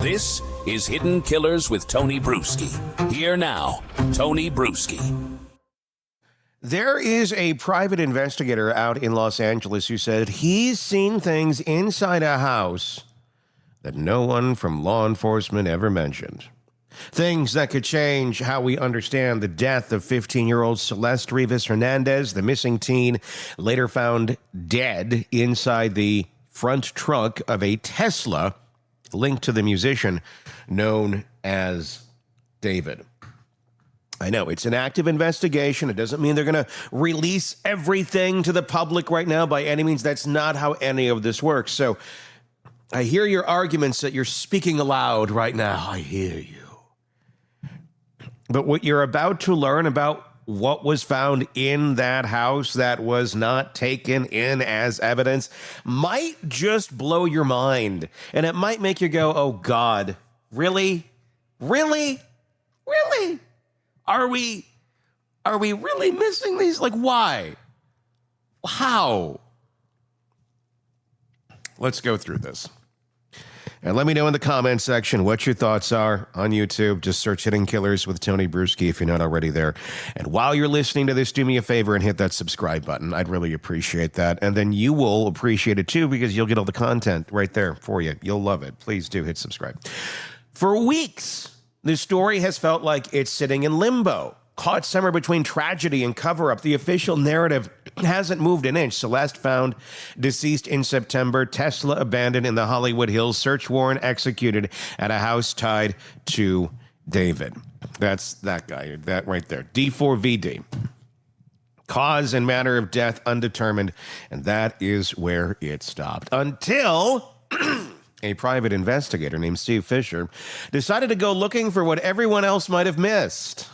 This is Hidden Killers with Tony Brueski. Here now, Tony Brueski. There is a private investigator out in Los Angeles who said he's seen things inside a house that no one from law enforcement ever mentioned. Things that could change how we understand the death of 15-year-old Celeste Rivas Hernandez, the missing teen, later found dead inside the front trunk of a Tesla linked to the musician known as David. I know, it's an active investigation. It doesn't mean they're going to release everything to the public right now by any means. That's not how any of this works. So I hear your arguments that you're speaking aloud right now. I hear you. But what you're about to learn about what was found in that house that was not taken in as evidence might just blow your mind. And it might make you go, oh, God, really? Really? Really? Are we really missing these? Like, why? How? Let's go through this. And let me know in the comments section what your thoughts are on YouTube. Just search Hidden Killers with Tony Brueski if you're not already there. And while you're listening to this, do me a favor and hit that subscribe button. I'd really appreciate that. And then you will appreciate it too, because you'll get all the content right there for you. You'll love it. Please do hit subscribe. For weeks, this story has felt like it's sitting in limbo. Caught somewhere between tragedy and cover-up, the official narrative hasn't moved an inch. Celeste found deceased in September. Tesla abandoned in the Hollywood Hills. Search warrant executed at a house tied to David. That's that guy, that right there. D4VD. Cause and manner of death undetermined. And that is where it stopped. Until a private investigator named Steve Fiser decided to go looking for what everyone else might have missed.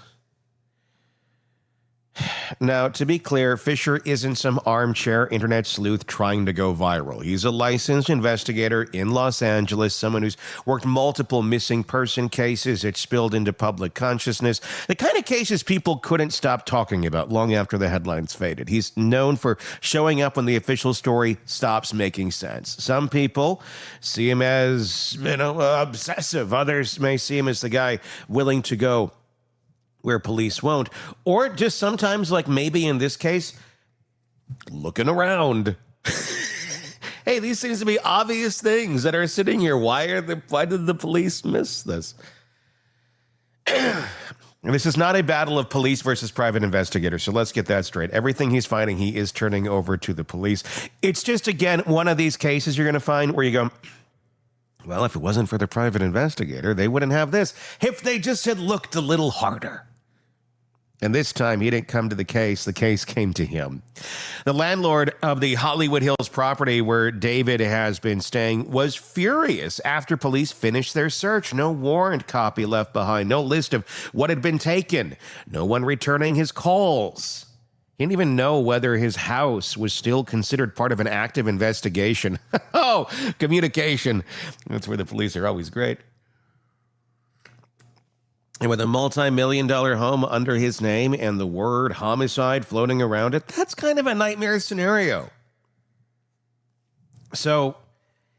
Now, to be clear, Fiser isn't some armchair internet sleuth trying to go viral. He's a licensed investigator in Los Angeles, someone who's worked multiple missing person cases that spilled into public consciousness, the kind of cases people couldn't stop talking about long after the headlines faded. He's known for showing up when the official story stops making sense. Some people see him as, obsessive. Others may see him as the guy willing to go where police won't, or just sometimes, like maybe in this case, looking around. Hey, these seems to be obvious things that are sitting here. Why did the police miss this? And this is not a battle of police versus private investigators, so let's get that straight. Everything he's finding, he is turning over to the police. It's just, again, one of these cases you're going to find where you go, well, if it wasn't for the private investigator, they wouldn't have this. If they just had looked a little harder. And this time, he didn't come to the case came to him. The landlord of the Hollywood Hills property where David has been staying was furious after police finished their search. No warrant copy left behind, no list of what had been taken, no one returning his calls. He didn't even know whether his house was still considered part of an active investigation. Oh, communication. That's where the police are always great. And with a multi-million-dollar home under his name and the word homicide floating around it, that's kind of a nightmare scenario. So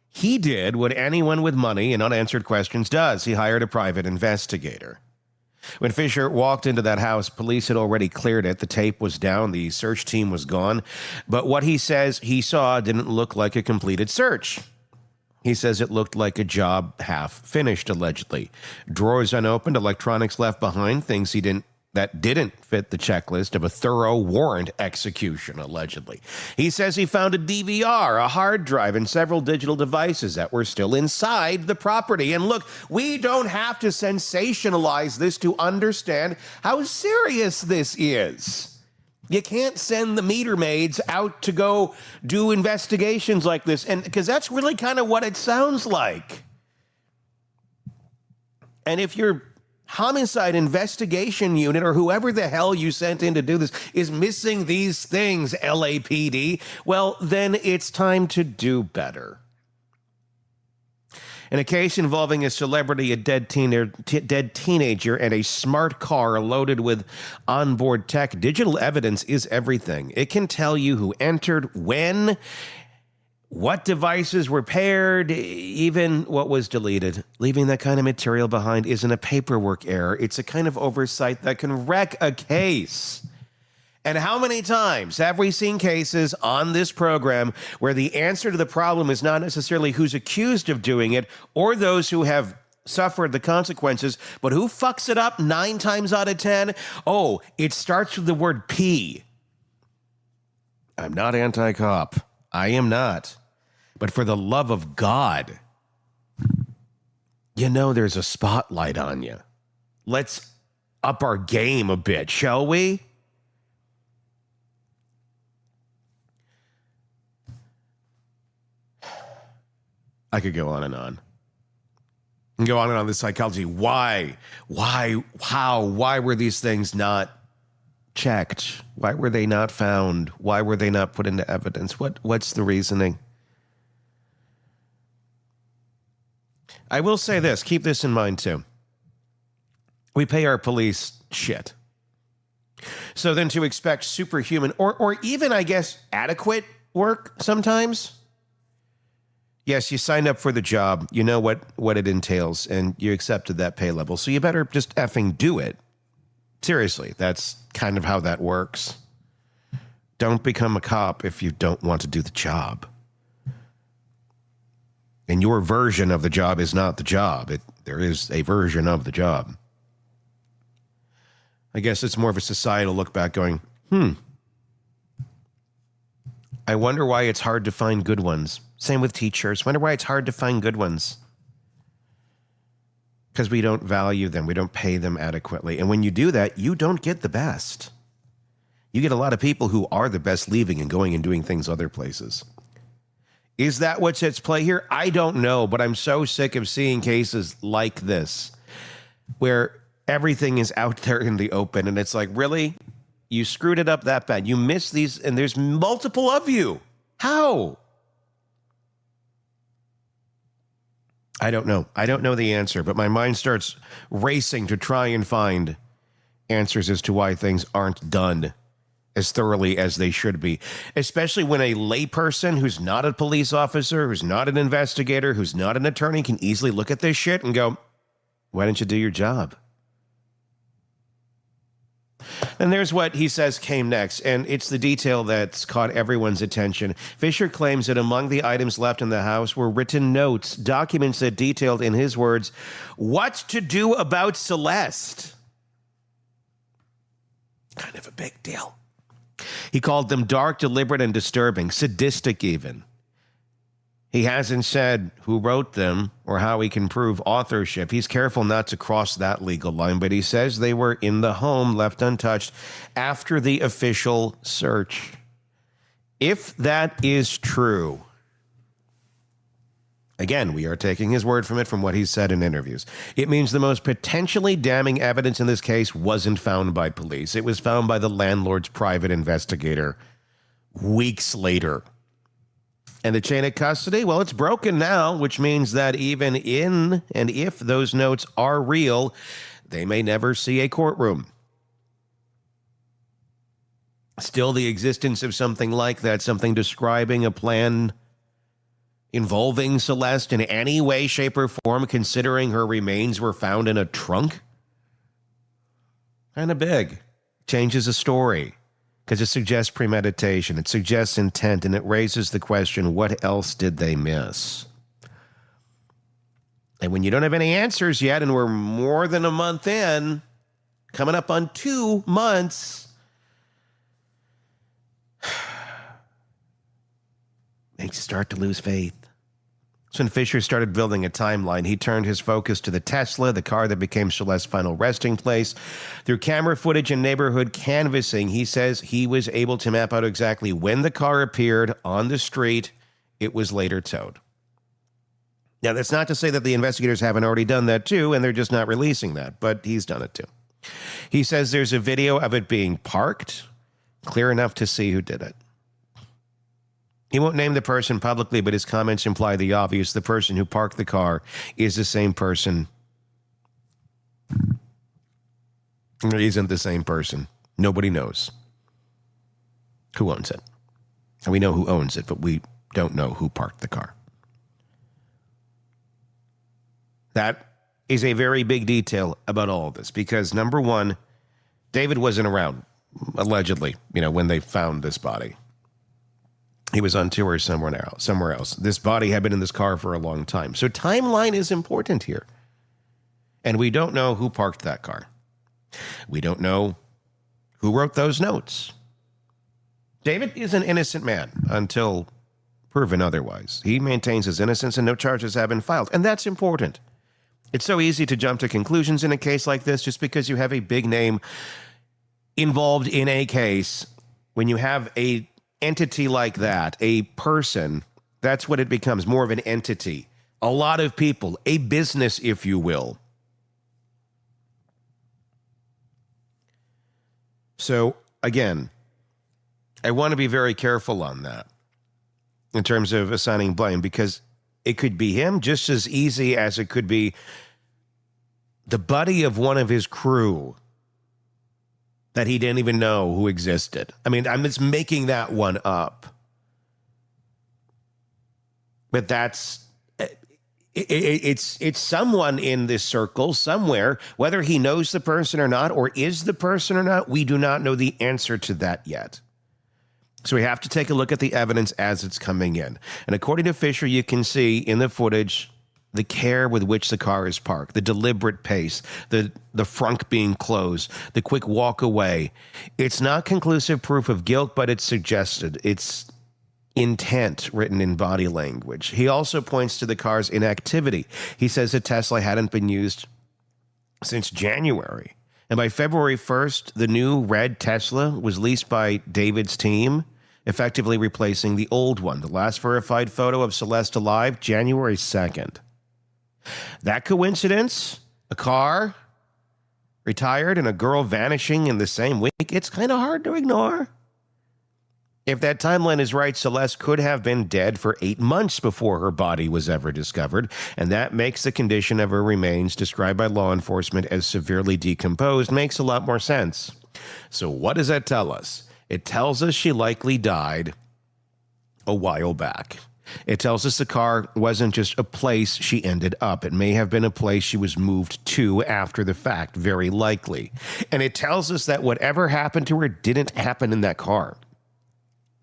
he did what anyone with money and unanswered questions does. He hired a private investigator. When Fiser walked into that house, police had already cleared it. The tape was down. The search team was gone. But what he says he saw didn't look like a completed search. He says it looked like a job half finished, allegedly. Drawers unopened, electronics left behind, things that didn't fit the checklist of a thorough warrant execution, allegedly. He says he found a DVR, a hard drive, and several digital devices that were still inside the property. And look, we don't have to sensationalize this to understand how serious this is. You can't send the meter maids out to go do investigations like this, and because that's really kind of what it sounds like. And if your homicide investigation unit or whoever the hell you sent in to do this is missing these things, LAPD, well, then it's time to do better. In a case involving a celebrity, a dead teenager, and a smart car loaded with onboard tech, digital evidence is everything. It can tell you who entered, when, what devices were paired, even what was deleted. Leaving that kind of material behind isn't a paperwork error. It's a kind of oversight that can wreck a case. And how many times have we seen cases on this program where the answer to the problem is not necessarily who's accused of doing it or those who have suffered the consequences, but who fucks it up 9 times out of 10? Oh, it starts with the word P. I'm not anti-cop. I am not. But for the love of God, you know there's a spotlight on you. Let's up our game a bit, shall we? I could go on and on. And go on and on the psychology. Why? How? Why were these things not checked? Why were they not found? Why were they not put into evidence? What's the reasoning? I will say this. Keep this in mind, too. We pay our police shit. So then to expect superhuman or even, I guess, adequate work sometimes. Yes, you signed up for the job. You know what it entails, and you accepted that pay level. So you better just effing do it. Seriously, that's kind of how that works. Don't become a cop if you don't want to do the job. And your version of the job is not the job. There is a version of the job. I guess it's more of a societal look back going, I wonder why it's hard to find good ones. Same with teachers. Wonder why it's hard to find good ones. Because we don't value them. We don't pay them adequately. And when you do that, you don't get the best. You get a lot of people who are the best leaving and going and doing things other places. Is that what's at play here? I don't know, but I'm so sick of seeing cases like this where everything is out there in the open and it's like, really? You screwed it up that bad. You missed these and there's multiple of you. How? I don't know. I don't know the answer, but my mind starts racing to try and find answers as to why things aren't done as thoroughly as they should be, especially when a layperson who's not a police officer, who's not an investigator, who's not an attorney can easily look at this shit and go, why didn't you do your job? And there's what he says came next, and it's the detail that's caught everyone's attention. Fisher claims that among the items left in the house were written notes, documents that detailed, in his words, what to do about Celeste. Kind of a big deal. He called them dark, deliberate, and disturbing, sadistic even. He hasn't said who wrote them or how he can prove authorship. He's careful not to cross that legal line, but he says they were in the home, left untouched, after the official search. If that is true, again, we are taking his word from it from what he's said in interviews. It means the most potentially damning evidence in this case wasn't found by police. It was found by the landlord's private investigator weeks later. And the chain of custody, well, it's broken now, which means that even in and if those notes are real, they may never see a courtroom. Still, the existence of something like that, something describing a plan involving Celeste in any way, shape, or form, considering her remains were found in a trunk, kind of big. Changes the story. Because it suggests premeditation, it suggests intent, and it raises the question, what else did they miss? And when you don't have any answers yet, and we're more than a month in, coming up on 2 months, makes you start to lose faith. So when Fisher started building a timeline, he turned his focus to the Tesla, the car that became Celeste's final resting place. Through camera footage and neighborhood canvassing, he says he was able to map out exactly when the car appeared on the street it was later towed. Now, that's not to say that the investigators haven't already done that too, and they're just not releasing that, but he's done it too. He says there's a video of it being parked, clear enough to see who did it. He won't name the person publicly, but his comments imply the obvious. The person who parked the car is the same person. Or isn't the same person. Nobody knows who owns it. And we know who owns it, but we don't know who parked the car. That is a very big detail about all of this because, number one, David wasn't around, allegedly, when they found this body. He was on tour somewhere else. This body had been in this car for a long time. So timeline is important here. And we don't know who parked that car. We don't know who wrote those notes. David is an innocent man until proven otherwise. He maintains his innocence and no charges have been filed. And that's important. It's so easy to jump to conclusions in a case like this just because you have a big name involved in a case. When you have a entity like that, a person, that's what it becomes, more of an entity. A lot of people, a business, if you will. So, again, I want to be very careful on that in terms of assigning blame because it could be him just as easy as it could be the buddy of one of his crew that he didn't even know who existed. I mean, I'm just making that one up. But it's someone in this circle somewhere, whether he knows the person or not, or is the person or not, we do not know the answer to that yet. So we have to take a look at the evidence as it's coming in. And according to Fiser, you can see in the footage the care with which the car is parked, the deliberate pace, the frunk being closed, the quick walk away. It's not conclusive proof of guilt, but it's suggested. It's intent written in body language. He also points to the car's inactivity. He says the Tesla hadn't been used since January. And by February 1st, the new red Tesla was leased by David's team, effectively replacing the old one. The last verified photo of Celeste alive, January 2nd. That coincidence, a car retired and a girl vanishing in the same week, it's kind of hard to ignore. If that timeline is right, Celeste could have been dead for 8 months before her body was ever discovered, and that makes the condition of her remains, described by law enforcement as severely decomposed, makes a lot more sense. So what does that tell us? It tells us she likely died a while back. It tells us the car wasn't just a place she ended up. It may have been a place she was moved to after the fact, very likely. And it tells us that whatever happened to her didn't happen in that car.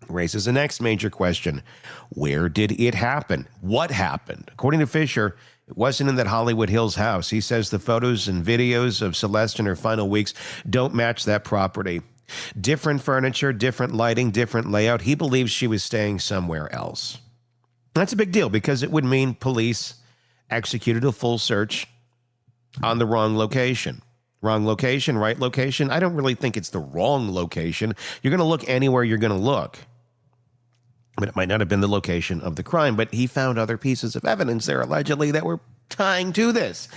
Raises the next major question. Where did it happen? What happened? According to Fiser, it wasn't in that Hollywood Hills house. He says the photos and videos of Celeste in her final weeks don't match that property. Different furniture, different lighting, different layout. He believes she was staying somewhere else. That's a big deal because it would mean police executed a full search on the wrong location. Wrong location, right location? I don't really think it's the wrong location. You're going to look anywhere you're going to look. But it might not have been the location of the crime, but he found other pieces of evidence there allegedly that were tying to this.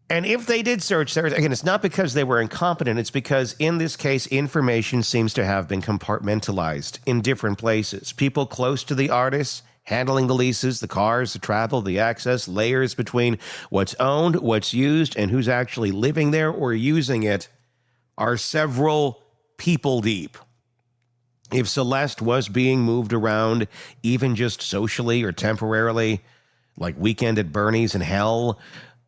And if they did search there, again, it's not because they were incompetent. It's because in this case, information seems to have been compartmentalized in different places. People close to the artists handling the leases, the cars, the travel, the access, layers between what's owned, what's used, and who's actually living there or using it are several people deep. If Celeste was being moved around, even just socially or temporarily, like Weekend at Bernie's and hell,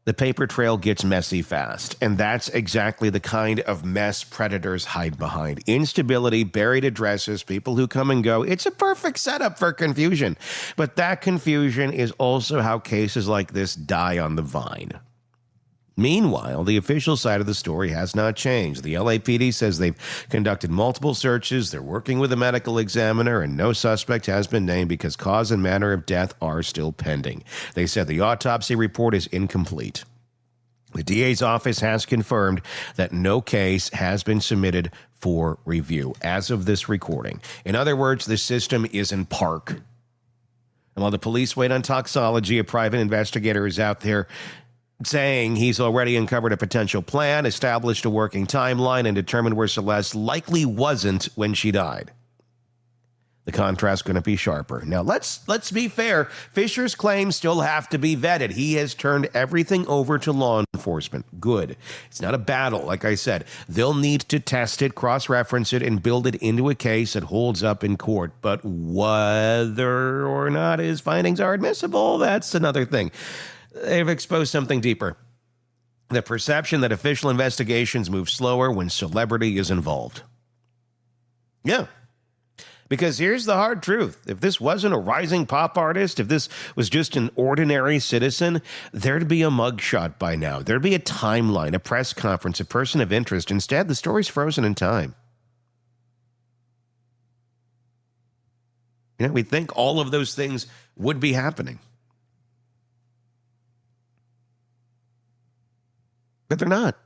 the paper trail gets messy fast. And that's exactly the kind of mess predators hide behind. Instability, buried addresses, people who come and go. It's a perfect setup for confusion. But that confusion is also how cases like this die on the vine. Meanwhile, the official side of the story has not changed. The LAPD says they've conducted multiple searches, they're working with a medical examiner, and no suspect has been named because cause and manner of death are still pending. They said the autopsy report is incomplete. The DA's office has confirmed that no case has been submitted for review as of this recording. In other words, the system is in park. And while the police wait on toxology, a private investigator is out there saying he's already uncovered a potential plan, established a working timeline, and determined where Celeste likely wasn't when she died. The contrast's going to be sharper. Now, let's be fair. Fisher's claims still have to be vetted. He has turned everything over to law enforcement. Good. It's not a battle, like I said. They'll need to test it, cross-reference it, and build it into a case that holds up in court. But whether or not his findings are admissible, that's another thing. They've exposed something deeper. The perception that official investigations move slower when celebrity is involved. Yeah. Because here's the hard truth. If this wasn't a rising pop artist, if this was just an ordinary citizen, there'd be a mugshot by now. There'd be a timeline, a press conference, a person of interest. Instead, the story's frozen in time. You know, we think all of those things would be happening. But they're not.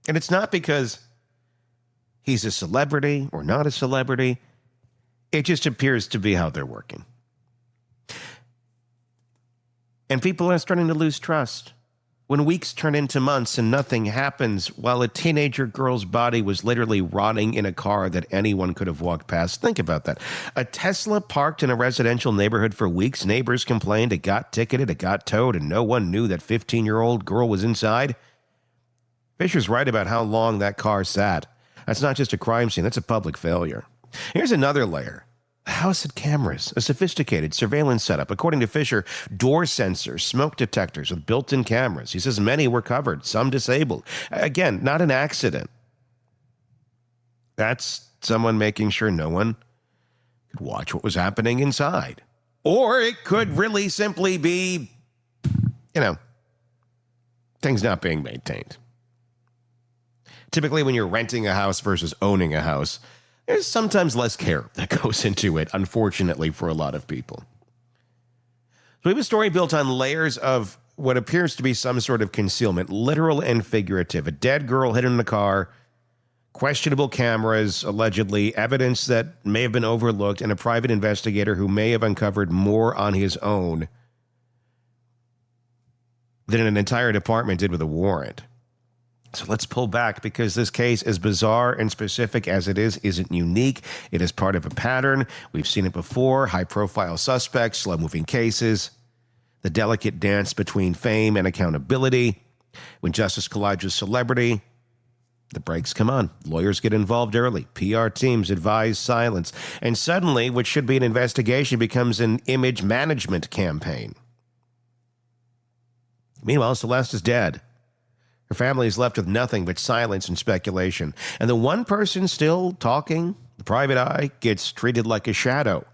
And it's not because he's a celebrity or not a celebrity. It just appears to be how they're working. And people are starting to lose trust. When weeks turn into months and nothing happens, while a teenager girl's body was literally rotting in a car that anyone could have walked past. Think about that. A Tesla parked in a residential neighborhood for weeks. Neighbors complained, it got ticketed, it got towed, and no one knew that 15-year-old girl was inside. Fisher's right about how long that car sat. That's not just a crime scene, that's a public failure. Here's another layer. The house had cameras, a sophisticated surveillance setup. According to Fisher, door sensors, smoke detectors with built-in cameras. He says many were covered, some disabled. Again, not an accident. That's someone making sure no one could watch what was happening inside. Or it could really simply be, things not being maintained. Typically, when you're renting a house versus owning a house, there's sometimes less care that goes into it, unfortunately, for a lot of people. So we have a story built on layers of what appears to be some sort of concealment, literal and figurative. A dead girl hidden in the car, questionable cameras, allegedly, evidence that may have been overlooked, and a private investigator who may have uncovered more on his own than an entire department did with a warrant. So let's pull back, because this case, as bizarre and specific as it is, isn't unique. It is part of a pattern. We've seen it before. High-profile suspects, slow-moving cases, the delicate dance between fame and accountability. When justice collides with celebrity, the brakes come on. Lawyers get involved early. PR teams advise silence. And suddenly, what should be an investigation becomes an image management campaign. Meanwhile, Celeste is dead. Her family is left with nothing but silence and speculation. And the one person still talking, the private eye, gets treated like a shadow.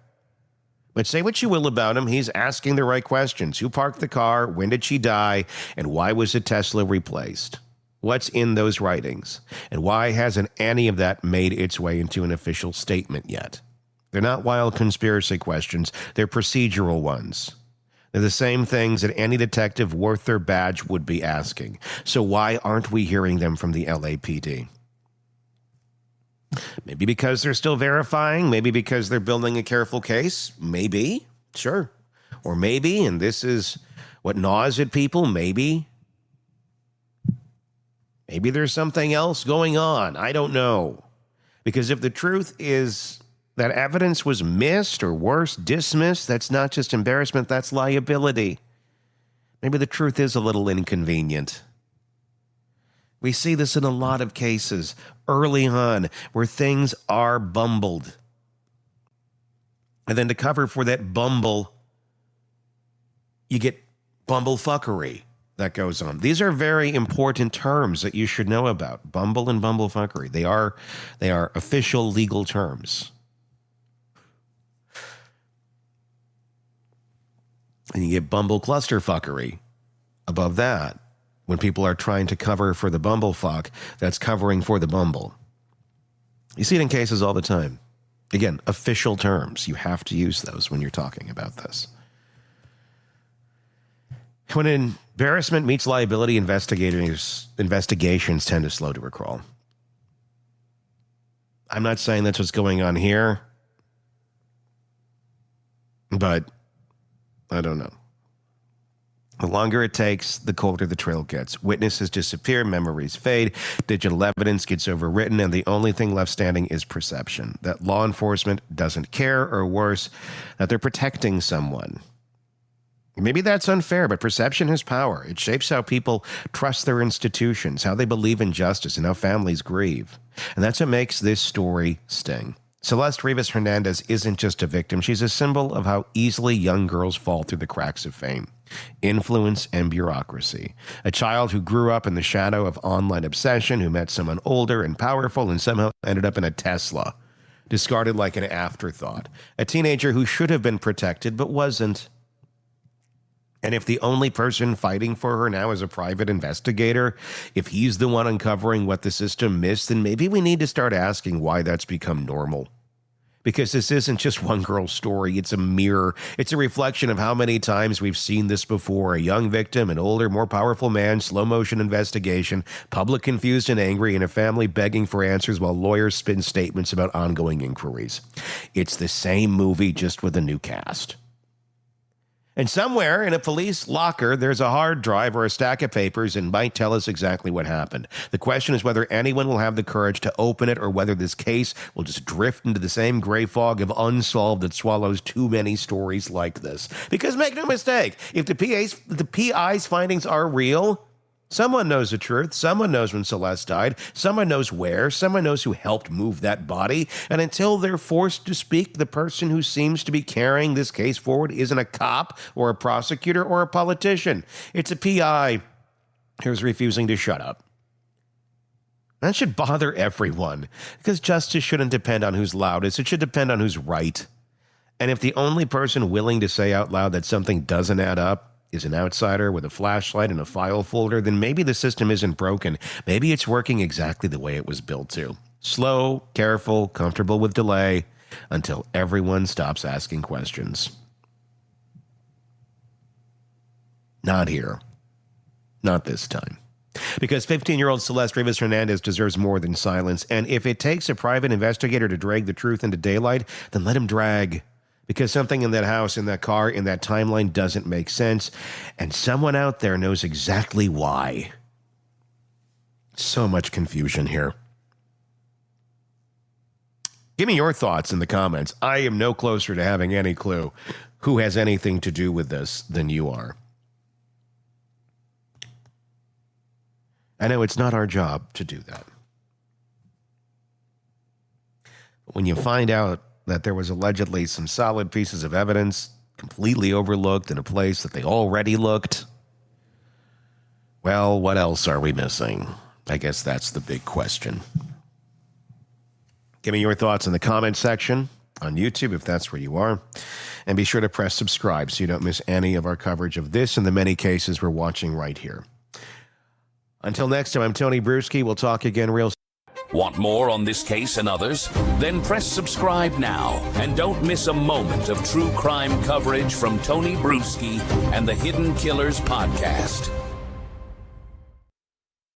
But say what you will about him, he's asking the right questions. Who parked the car? When did she die? And why was the Tesla replaced? What's in those writings? And why hasn't any of that made its way into an official statement yet? They're not wild conspiracy questions. They're procedural ones. They're the same things that any detective worth their badge would be asking. So why aren't we hearing them from the LAPD? Maybe because they're still verifying. Maybe because they're building a careful case. Maybe. Sure. Or maybe, and this is what gnaws at people, maybe there's something else going on. I don't know. Because if the truth is that evidence was missed, or worse, dismissed, that's not just embarrassment, that's liability. Maybe the truth is a little inconvenient. We see this in a lot of cases early on where things are bumbled. And then to cover for that bumble, you get bumblefuckery that goes on. These are very important terms that you should know about. Bumble and bumblefuckery. They are official legal terms. And you get bumble clusterfuckery above that. When people are trying to cover for the bumblefuck, that's covering for the bumble. You see it in cases all the time. Again, official terms. You have to use those when you're talking about this. When embarrassment meets liability, investigations tend to slow to a crawl. I'm not saying that's what's going on here, but I don't know. The longer it takes, the colder the trail gets. Witnesses disappear, memories fade, digital evidence gets overwritten, and the only thing left standing is perception. That law enforcement doesn't care, or worse, that they're protecting someone. Maybe that's unfair, but perception has power. It shapes how people trust their institutions, how they believe in justice, and how families grieve. And that's what makes this story sting. Celeste Rivas Hernandez isn't just a victim. She's a symbol of how easily young girls fall through the cracks of fame, influence, and bureaucracy. A child who grew up in the shadow of online obsession, who met someone older and powerful and somehow ended up in a Tesla, discarded like an afterthought. A teenager who should have been protected but wasn't. And if the only person fighting for her now is a private investigator, if he's the one uncovering what the system missed, then maybe we need to start asking why that's become normal. Because this isn't just one girl's story, it's a mirror. It's a reflection of how many times we've seen this before. A young victim, an older, more powerful man, slow-motion investigation, public confused and angry, and a family begging for answers while lawyers spin statements about ongoing inquiries. It's the same movie, just with a new cast. And somewhere in a police locker, there's a hard drive or a stack of papers and might tell us exactly what happened. The question is whether anyone will have the courage to open it or whether this case will just drift into the same gray fog of unsolved that swallows too many stories like this. Because make no mistake, if the PI's findings are real, someone knows the truth. Someone knows when Celeste died. Someone knows where. Someone knows who helped move that body. And until they're forced to speak, the person who seems to be carrying this case forward isn't a cop or a prosecutor or a politician. It's a PI who's refusing to shut up. That should bother everyone, because justice shouldn't depend on who's loudest. It should depend on who's right. And if the only person willing to say out loud that something doesn't add up is an outsider with a flashlight and a file folder, then maybe the system isn't broken. Maybe it's working exactly the way it was built to. Slow, careful, comfortable with delay, until everyone stops asking questions. Not here. Not this time. Because 15-year-old Celeste Rivas Hernandez deserves more than silence, and if it takes a private investigator to drag the truth into daylight, then let him drag. Because something in that house, in that car, in that timeline doesn't make sense. And someone out there knows exactly why. So much confusion here. Give me your thoughts in the comments. I am no closer to having any clue who has anything to do with this than you are. I know it's not our job to do that. But when you find out that there was allegedly some solid pieces of evidence completely overlooked in a place that they already looked, well, what else are we missing? I guess that's the big question. Give me your thoughts in the comment section on YouTube if that's where you are. And be sure to press subscribe so you don't miss any of our coverage of this and the many cases we're watching right here. Until next time, I'm Tony Brueski. We'll talk again real soon. Want more on this case and others? Then press subscribe now and don't miss a moment of true crime coverage from Tony Brueski and the Hidden Killers podcast.